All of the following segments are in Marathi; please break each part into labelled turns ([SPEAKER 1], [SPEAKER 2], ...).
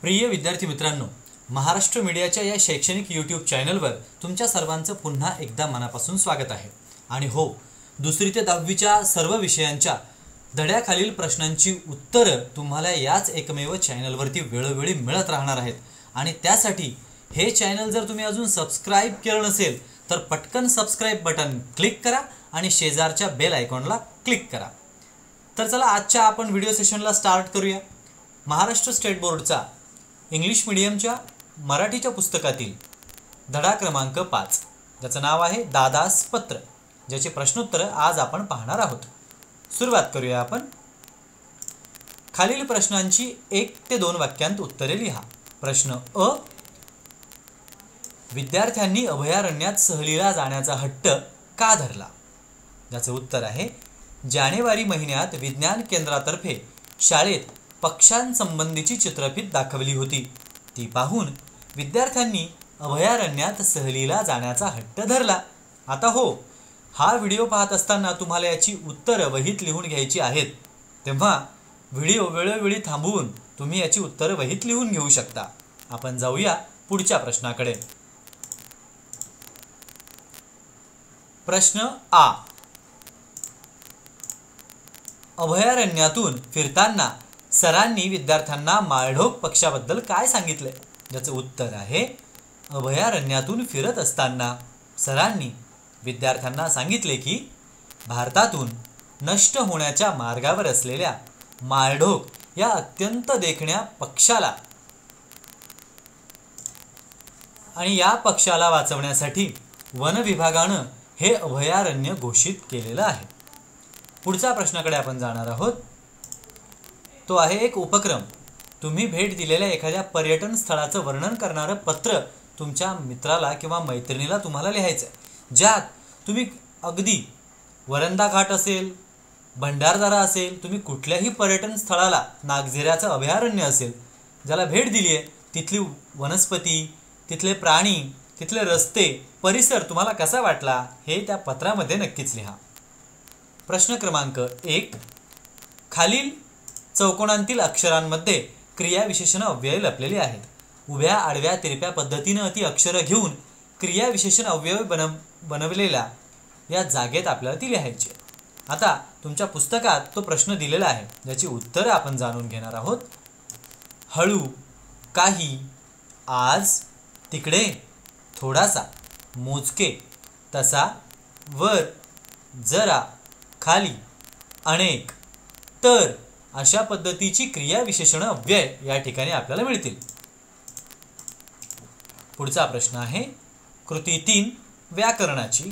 [SPEAKER 1] प्रिय विद्यार्थी मित्रांनो, महाराष्ट्र मीडियाच्या या शैक्षणिक यूट्यूब चॅनलवर तुमच्या सर्वांचं पुन्हा एकदा मनापासून स्वागत आहे। आणि हो, दुसरी ते 10वीच्या सर्व विषयांच्या धड्याखालील प्रश्नांची उत्तरं तुम्हाला याच एकमेव चॅनलवरती वेळोवेळी मिळत राहणार आहेत। आणि त्यासाठी हे चॅनल जर तुम्ही अजून सबस्क्राइब केलं नसेल तर पटकन सबस्क्राइब बटन क्लिक करा आणि शेजारच्या बेल आयकॉनला क्लिक करा। तर चला आजच्या आपण व्हिडिओ सेशनला स्टार्ट करूया। महाराष्ट्र स्टेट बोर्डचा इंग्लिश मीडियमच्या मराठीच्या पुस्तकातील धडा क्रमांक 5 ज्याचं नाव आहे दादास पत्र, ज्याचे प्रश्नोत्तर आज आपण पाहणार आहोत। सुरुवात करूया आपण। खालील प्रश्नांची 1 ते 2 वाक्यांत उत्तरे लिहा। प्रश्न अ, विद्यार्थ्यांनी अभयारण्यात सहलीला जाण्याचा हट्ट का धरला? ज्याचं उत्तर आहे जानेवारी महिन्यात विज्ञान केंद्रातर्फे शाळेत पक्ष्यांसंबंधीची चित्रफीत दाखवली होती। ती पाहून विद्यार्थ्यांनी अभयारण्यात सहलीला जाण्याचा हट्ट धरला। आता हो, हा व्हिडिओ पाहत असताना तुम्हाला याची उत्तरं वहीत लिहून घ्यायची आहेत, तेव्हा व्हिडिओ वेळोवेळी थांबवून तुम्ही याची उत्तरं वहीत लिहून घेऊ शकता। आपण जाऊया पुढच्या प्रश्नाकडे। प्रश्न आ, अभयारण्यातून फिरताना सरांनी विद्यार्थ्यांना माळढोक पक्षाबद्दल काय सांगितले? ज्याचं उत्तर आहे अभयारण्यातून फिरत असताना सरांनी विद्यार्थ्यांना सांगितले की भारतातून नष्ट होण्याच्या मार्गावर असलेल्या माळढोक या अत्यंत देखण्या पक्षाला आणि या पक्षाला वाचवण्यासाठी वन विभागानं हे अभयारण्य घोषित केलेलं आहे। पुढच्या प्रश्नाकडे आपण जाणार आहोत। तो आहे एक उपक्रम। तुम्ही भेट दिलेल्या एखाद्या पर्यटन स्थळाचं वर्णन करणारं पत्र तुमच्या मित्राला किंवा मैत्रिणीला तुम्हाला लिहायचं आहे, ज्यात तुम्ही अगदी वरंदा घाट असेल, भंडारदरा असेल, तुम्ही कुठल्याही पर्यटन स्थळाला, नागझिऱ्याचं अभयारण्य असेल ज्याला भेट दिली आहे, तिथली वनस्पती, तिथले प्राणी, तिथले रस्ते, परिसर तुम्हाला कसा वाटला हे त्या पत्रामध्ये नक्कीच लिहा। प्रश्न क्रमांक 1, खालील चौकोनांतील अक्षरांमध्ये क्रियाविशेषण अव्यय लपलेले आहेत। उभ्या आडव्या तिरप्या पद्धतीने ती अक्षरं घेऊन क्रियाविशेषण अव्यय बनवलेल्या या जागेत आपल्याला ती लिहायची। आता तुमच्या पुस्तकात तो प्रश्न दिलेला आहे, ज्याची उत्तरं आपण जाणून घेणार आहोत। हळू, काही, आज, तिकडे, थोडासा, मोजके, तसा, वर, जरा, खाली, अनेक, तर अशा पद्धतीची क्रियाविशेषण अव्यय या ठिकाणी आपल्याला मिळतील। पुढचा प्रश्न आहे कृती 3 व्याकरणाची।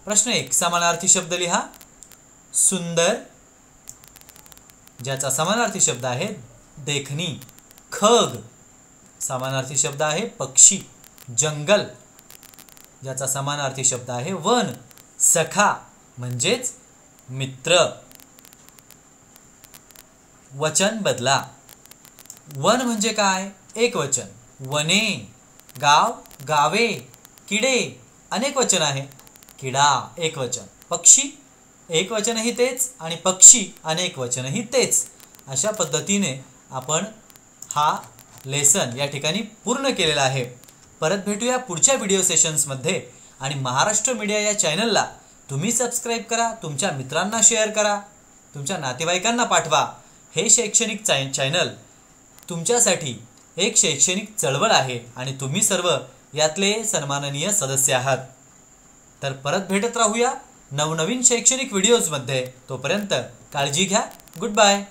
[SPEAKER 1] प्रश्न 1, समानार्थी शब्द लिहा। सुंदर, ज्याचा समानार्थी शब्द आहे देखणी। खग, समानार्थी शब्द आहे पक्षी। जंगल, ज्याचा समानार्थी शब्द आहे वन। सखा म्हणजेच मित्र। वचन बदला। वन म्हणजे काय? एक वचन। वने, गाव, गावे, किडे अनेक वचन आहे। किडा एक वचन। पक्षी एक वचनही तेच आणि पक्षी अनेक वचनही तेच। अशा पद्धतीने आपण हा लेसन या ठिकाणी पूर्ण केलेला आहे। परत भेटूया पुढच्या व्हिडिओ सेशन्समध्ये। आणि महाराष्ट्र मीडिया या चॅनलला तुम्ही सबस्क्राइब करा, तुमच्या मित्रांना शेअर करा, तुमच्या नातेवाईकांना पाठवा। हे शैक्षणिक चॅनल तुमच्यासाठी एक शैक्षणिक चळवळ आहे आणि तुम्ही सर्व यातले सन्माननीय सदस्य आहात। तर परत भेटत राहूया नवनवीन शैक्षणिक व्हिडिओजमध्ये। तोपर्यंत काळजी घ्या। Good bye.